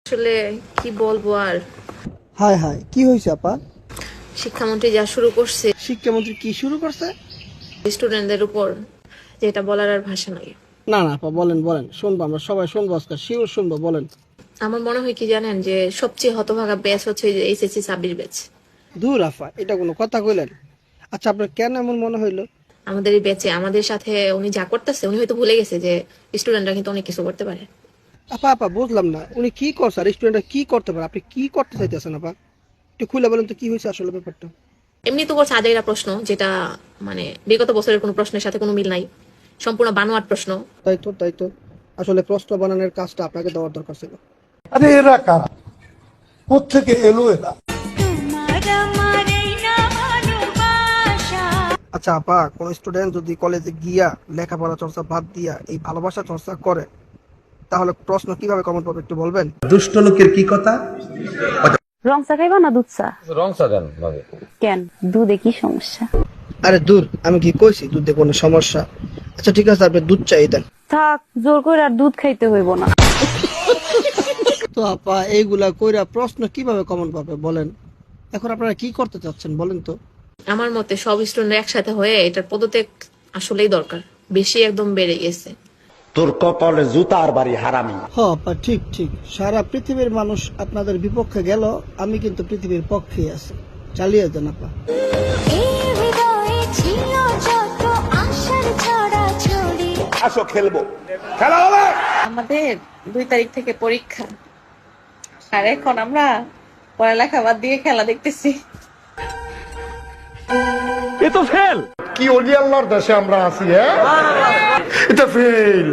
আসলে কি বলবো আর, হায় হায়, কি হয়েছে আপা? শিক্ষামন্ত্রী যা শুরু করছে শিক্ষামন্ত্রী কি শুরু করছে? স্টুডেন্টদের উপর, যেটা বলার আর ভাষা নাই। না না আপা, বলেন বলেন, শুনবো, আমরা সবাই শুনবো, আজকে শিওর শুনবো, বলেন। আমার মনে হয় কি জানেন, যে সবচেয়ে হতভাগা ব্যাচ হচ্ছে যে এইচএসসি 26 ব্যাচ। দূর আফা, এটা কোনো কথা কইলেন? আচ্ছা, আপনার কেন এমন মনে হইলো? আমাদের এই ব্যাচে আমাদের সাথে উনি যা করতেছে, উনি হয়তো ভুলে গেছে যে স্টুডেন্টরা কিন্তু অনেক কিছু করতে পারে। আপা আপা, বুঝলাম না, উনি কি করছে আর স্টুডেন্টরা কি করতে পারে? আপনি কি করতে চাইতেছেন আপা? একটু খুলে বলেন তো, কি হয়েছে আসলে ব্যাপারটা? এমনি তো করছে আজাইরা প্রশ্ন, যেটা মানে বিগত বছরের কোনো প্রশ্নের সাথে কোনো মিল নাই, সম্পূর্ণ বানোয়াট প্রশ্ন। তাই তো, তাই তো, আসলে প্রশ্ন বানানোর কাজটা আপনাকে দেওয়ার দরকার ছিল। আরে এরা কারা, কোত্থেকে এলো এরা? আচ্ছা আপা, কোন স্টুডেন্ট যদি কলেজে গিয়া লেখাপড়া চর্চা বাদ দিয়া এই ভালোবাসা চর্চা করে, তাহলে প্রশ্ন কিভাবে কমন পাবে একটু বলবেন? দুষ্ট লোকের কি কথা? রং চা খাইবা না দুধ চা? রং চা দেন ভাবে। কেন, দুধে কি সমস্যা? আরে দূর, আমি কি কইছি দুধে কোনো সমস্যা? আচ্ছা ঠিক আছে, আপনি দুধ চাই দেন। থাক, জোর করে আর দুধ খাইতে হইব না। তো আপা, এইগুলা কইরা প্রশ্ন কিভাবে কমন পাবে বলেন? এখন আপনারা কি করতে চাচ্ছেন বলেন তো? আমার মতে সব স্টুডেন্ট একসাথে হয়ে এটার পদত্যাগ আসলেই দরকার, বেশি একদম বেড়ে গেছে। তোর কপালে জুতার বাড়ি হারামি। হ আপা, ঠিক ঠিক, সারা পৃথিবীর মানুষ আপনাদের বিপক্ষে গেল, আমি কিন্তু পৃথিবীর পক্ষে আছি। চালিয়ে দেন আপা। আসো খেলবো, খেলা হবে। আমাদের 2 তারিখ থেকে পরীক্ষা, আর এখন আমরা পড়ালেখা বাদ দিয়ে খেলা দেখতেছি। কি অলি আল্লাহর দেশে আমরা আছি, হ্যাঁ? এটা ফেল।